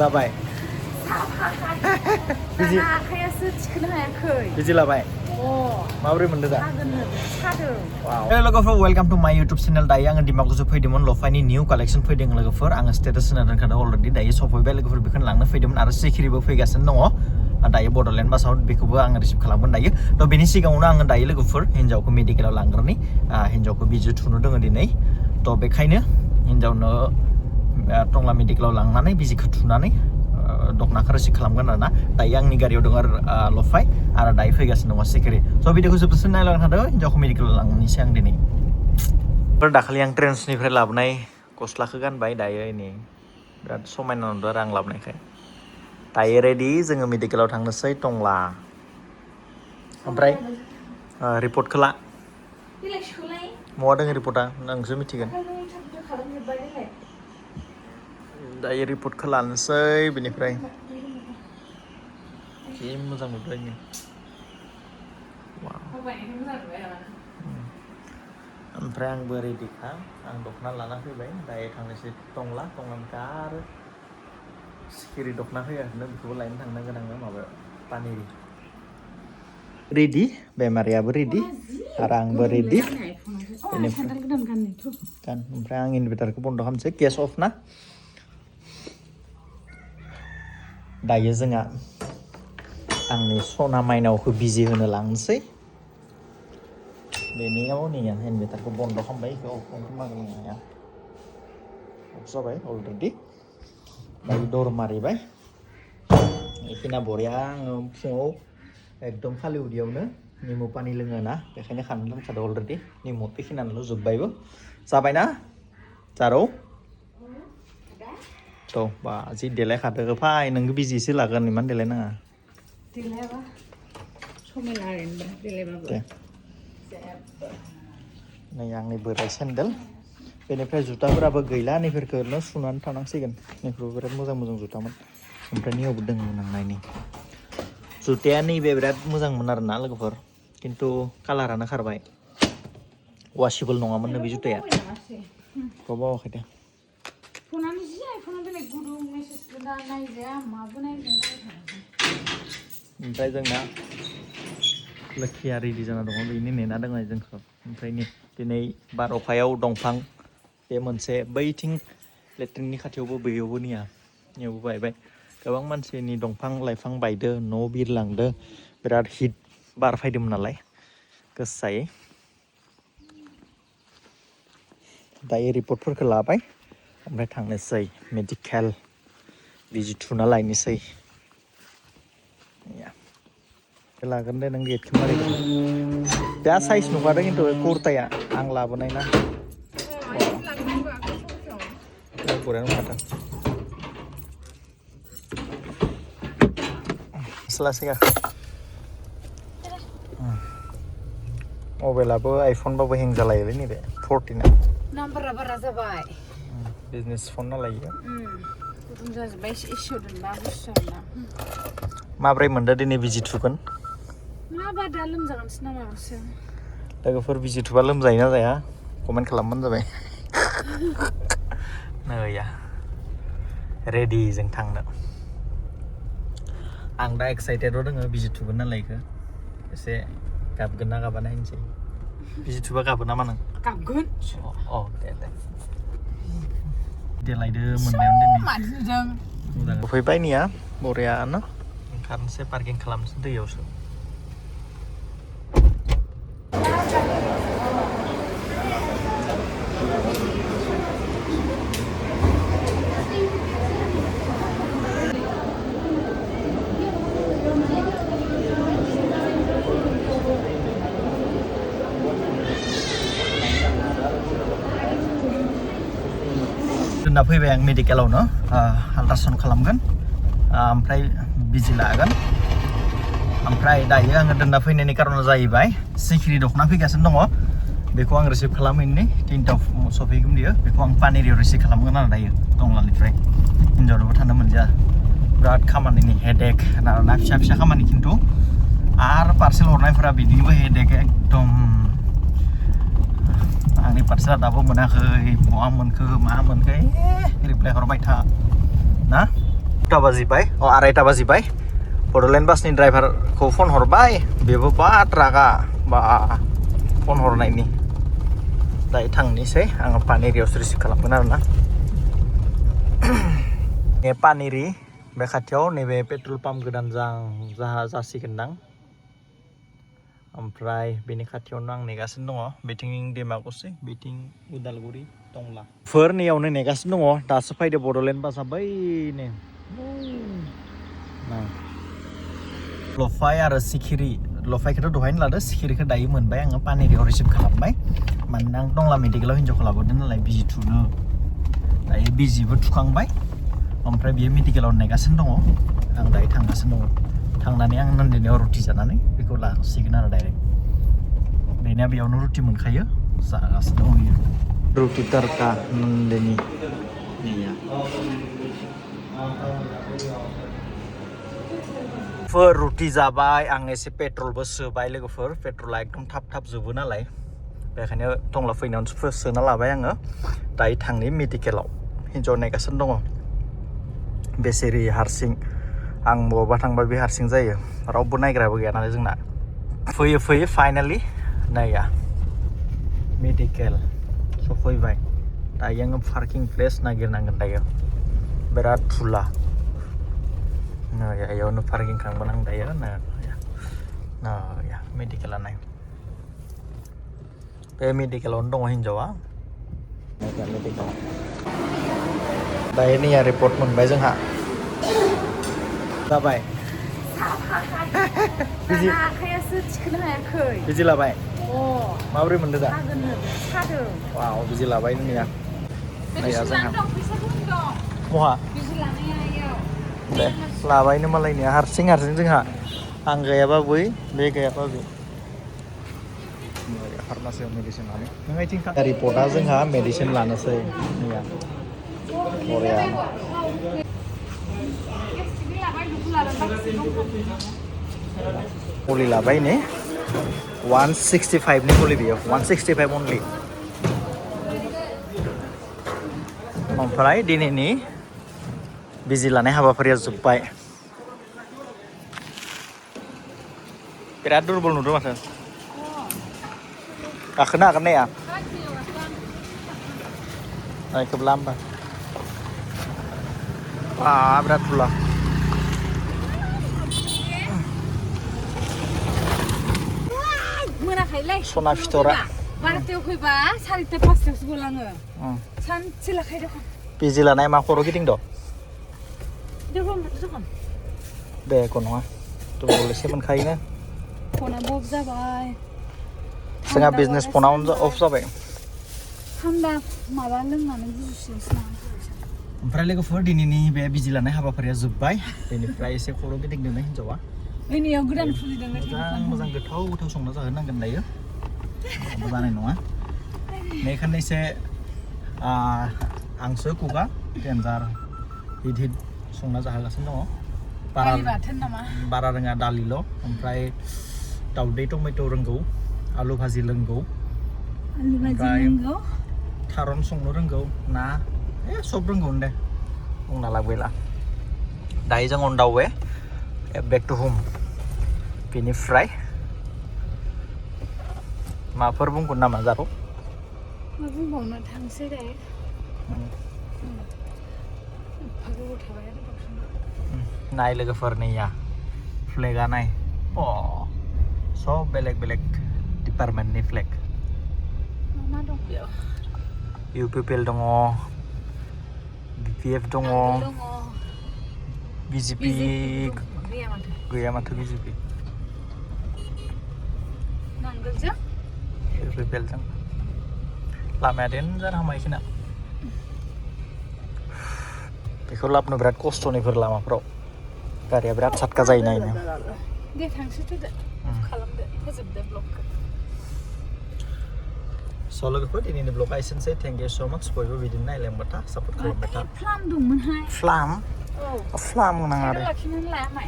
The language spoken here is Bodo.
लाबाय बिजि आखायासो थिखोनो हायाखै बिजि लाबाय माबोरै मोनदों दा सादों हेलो लोगोफोर वेलकाम टू माय यूट्यूब चैनल दायो आङो डिमाकुसो फैदोंमोन लफायनि निउ कालेक्शन फैदों लोगोफोर आङो स्टेटास होना दोनखादों अलरेडि दायो सफैबाय लोगोफोर बेखौनो लांनो फैदोंमोन आरो सिखिरिबो फैगासिनो दङ दायो बड'लेण्ड बासाव बेखौबो आङो रिसिभ खालामगोन दायो थ' बेनि सिगाङावनो आङो दायो लोगोफोर हिन्जावखौ मेडिकेलाव लांग्रोनि हिन्जावखौ बिजि थुनो दङ दिनै थ' बेखायनो हिन्जावनो टंला मेडिकेलाव लांनानै बिजिखौ थुनानै दखनाखौ रिसिभ खालामगोन आरोना दायो आंनि गारियाव दङ लफाय आरो दायो फैगासिनो दङ सिखिरि स' भिडिअखौ जोबजासिम नायलांनो थादों हिन्जावखौ मेडिकेलाव लांनोसै आं दिनै दाखालि आं ट्रेन्सनिफ्राय लाबोनाय गस्लाखौ गानबाय दायो नै बिराद समायना नुदों आरो आं लाबोनायखाय दायो रेडि जोङो मेडिकेलाव थांनोसै टंला ओमफ्राय रिपर्टखौ ला महा दङ रिपर्टआ नोंसो मिथिगोन दायो रिपर्टखौ लानोसै बेनिफ्राय जि मोजां नुदों आङो ओमफ्राय आंबो रेडिखा आं दख'ना लाना फैबाय दायो थांनोसै टंलानिफ्राय आरो सिखिरि दख'ना फैगासिनो बेखौबो लायनो थांनांगोन आङो माबायाव पानेरि रेडि बेमारियाबो रेडि आरो आंबो रेडि ओमफ्राय आं इनभार्टारखौ बन्द' खालामसै केस अफ ना दायो जोंहा आंनि सना माइनावखौ बिजि होनो लांनोसै बेनियाव नै आं इनभार्टारखौ बन्द' खालामबाय बेखौ अफ खालामनो हाया अफ जाबाय अलरेडि दायो दर मारिबाय बेखिना बरिया आङो फुङाव एकदम खालि उदैयावनो निमु पानि लोङो ना बेखायनो खानो लोंखादों अलरेडि निमु बेखिनियानोल' जोब्बायबो जाबायना जारौ थ' बा जि देलायखादो फाय नोंबो बिजिसो लागोन इमान देलायनाङा देलायाबा समायना देलायबाबो नै आंनि बोराय सेन्देल बेनिफ्राय जुथाफोराबो गैला नैफोरखौनो सुनानै थानांसिगोन नैफोरबो बिराद मोजां मोजां जुथामोन ओमफ्राय नैयावबो दङमोन आं नायनि जुथाया नैबे बिराद मोजांमोन आरोना लोगोफोर खिन्थु कालारानो खारबाय वासेबोल नङामोननो बे जुथाया बावाखै दे फनानो जि आइफनाव दिनै गुदुं मेसेजबो नायजाया माबो नायजाया ओमफ्राय जोंना लोखिया रेडि जाना दङ बेनो नेना दङ जोंखौ ओमफ्राय दिनै बार अखायाव दंफां बे मोनसे बैथिं लेट्रिननि खाथियावबो बैयावबो नियावबो बायबाय गोबां मानसिनि दंफां लाइफां बायदो न' बिरलांदो बिराद हिट बार फैदोंमोन नालाय गोसायै दायो रिपर्टफोरखौ लाबाय ओमफ्राय थांनोसै मेडिकेल बिजि थुना लायनोसै लागोन दे नों गेटखौ मारिगोन दा साइज नुखादों खिन्थु कुर्ताया आं लाबोनाय ना बरिया नुखादों लासै गाखो मबाइलाबो आइफनबाबो हें जालायोलै नैबे 14 नाम्बारा बारा जाबाय बिजनेस फन नालाय गुदुं जाजोब्बाय इसु दोनबा गुसु जायोना माब्रै मोनदों दिनै बिजि थुगोन माबा दा लोमजागोनसो ना माबासो लोगोफोर बिजि थुबा लोमजायोना जाया कमेन्ट खालामबानो जाबाय नैया रेडि जों थांनो आं दा एक्साइटेडआव दङ बिजि थुगोन नालाय बेखौ एसे गाबगोन ना गाबा नायनोसै बिजि थुबा गाबो नामा नों गाबगोन दे देलायदो मोननायावनो मोजां फैबाय निया बरियानो ओंखारनोसै पार्किं खालामनोसै दैयावसो दोनना फैबाय आं मेडिकेलावनो आल्ट्रासाउन्ड खालामगोन ओमफ्राय बिजि लागोन ओमफ्राय दायो आङो दोनना फैनायनि कारना जाहैबाय सिखिरि दख'ना फैगासिनो दङ बेखौ आं रिसिभ खालामहैनो 3टायाव सफैगोन बियो बेखौ आं पानेरियाव रिसिभ खालामगोन आरो दायो टंलानिफ्राय हिन्जावनोबो थानो मोनजाया बिराद खामानिनि हेडेक आरोना फिसा फिसा खामानि खिन्थु आरो पार्सेल हरनायफोरा बिदिनोबो हेडेक एकदम आंनि पार्सेला दाबो मोनाखै बहा मोनखो मा मोनखो रिप्लाय हरबाय था ना दुथा बाजिबाय आरायथा बाजिबाय बड'लेण्ड बासनि ड्राइभारखौ फन हरबाय बेबो बात रागा बा फन हरनायनि दायो थांनोसै आङो पानेरियावसो रिसिभ खालामगोन आरोना बे पानेरि बे खाथियाव नैबे पेट्रल पाम्प गोदान जासिगोनदां ओमफ्राय बेनि खाथियावनो आं नेगासिनो दङ बेथिं डिमाकुसि बेथिं उदालगुरि टंला फोरनियावनो नेगासिनो दङ दासो फैदो बड'लेण्ड बासआ बैनो लफाय आरो सिखिरि लफायखौथ' दहायनो लादो सिखिरिखौ दायो मोनबाय आङो पानेरियाव रिसिभ खालामबाय मानोना आं टंला मेडिकेलाव हिन्जावखौ लाबोदों नालाय बिजि थुनो दायो बिजिबो थुखांबाय ओमफ्राय बियो मेडिकेलाव नेगासिनो दङ आं दायो थांगासिनो दङ थांनानै आं नन्दिनियाव रुटि जानानै बेखौ लासिगोन आरो डाइरेक्ट बेनिया बेयावनो रुटि मोनखायो जागासिनो दङ बियो रुटि तारका नन्दिनि फोर रुटि जाबाय आं एसे पेट्रलबो सोबाय लोगोफोर पेट्रला एकदम थाब जोबो नालाय बेखायनो टंला फैनायावनो सोना लाबाय आङो दायो थांनि मेडिकेलाव हिन्जाव नायगासिनो दङ बेसेरि हारसिं आं बबावबा थांबा बे हारसिं जायो रावबो नायग्राबो गैया नालाय जोंना फैयै फाइनालि नाया मेडिकेल सफैबाय दायो आङो पार्किं प्लेस नागिरनांगोन दायो बिराद धुला यावनो पार्किं खालामगोन आं दायो नाया मेडिकेला नाय बे मेडिकेलावनो दङ हिन्जावा मेडिकेलाव दायो नैया रिपर्ट मोनबाय जोंहा जाबाय आखायासो थिखोनो हायाखै बिजि लाबाय माबोरै मोनदों दा सादों वाव बिजि लाबाय नैया नैया जोंहा महा दे लाबायनो मालायनिया हारसिं जोंहा आं गैयाबा बै बे गैयाबा बे फार्मासियाव मेडिसिन लानो नों ओइथिं रिपर्टआ जोंहा मेडिसिन लानोसै नैया बरियानो मुलि लाबाय ने 165 नि मुलि बियो 165 अनलि ओमफ्राय दिनैनि बिजि लानाय हाबाफारिया जोब्बाय बिराद दुरबल नुदों माथो गाखोनो हागोन नाया नायखोब्ला होमबा बिराद धुला मोनाखैलाय सना फिथरा 12टायाव फैबा 4टा 5टायावसो गलाङो सानसे लाखायो दखन बिजि लानाय मा खर' गिदिंद' दखन बेखौ नङा दुरबल एसे मोनखायोनो फना बब जाबाय जोंहा बिजनेस फना अफ जाबाय थान्दा माबा लोंनानै बुजिसिनसो ना ओमफ्राय लोगोफोर दिनैनि बे बिजि लानाय हाबाफारिया जोब्बाय बेनिफ्राय एसे खर' गिदिंदों हिन्जावा ओइनियाव गोदान खुलिदों मोजां गोथाव संना जाहोनांगोन दायो जानाय नङा बेखायनो एसे हांसो खुगा देन्जार हिट संना जाहोगासिनो दङ बारा रोङा दालिल' ओमफ्राय दाउदै टमेट' रोंगौ आलु भाजि रोंगौ ओमफ्राय थारुन संनो रोंगौ ना सब रोंगौ दे बुंना लाबोला दायो जों अन दा वे बेक टु हम बेनिफ्राय माफोर बुंगोन नामा जारौ मा बुंबावनो थांसै दे नाय लोगोफोरनिया फ्लेगा नाय सब बेलेग डिपार्टमेन्टनि फ्लेग मा दं बेयाव UPPL दङ BPF दङ BJP गैया माथो BJP नांगोलजों UPPL जों लामाया देनजार हामायखिना बेखौ लाबोनो बिराद खस्थ'निफोर लामाफ्राव गारिया बिराद साटका जायो नायनो दे थांसैथ' दे खालामदो फोजोबदो ब्लगखौ स' लोगोफोर दिनैनि ब्लगआ एसेनोसै थेंक इउ स' माच बयबो बिदिनो नायलांबाय था सापर्ट खालामबाय था फ्लाम दंमोनहाय फ्लाम नाङा आरो लाखिनानै लाया माय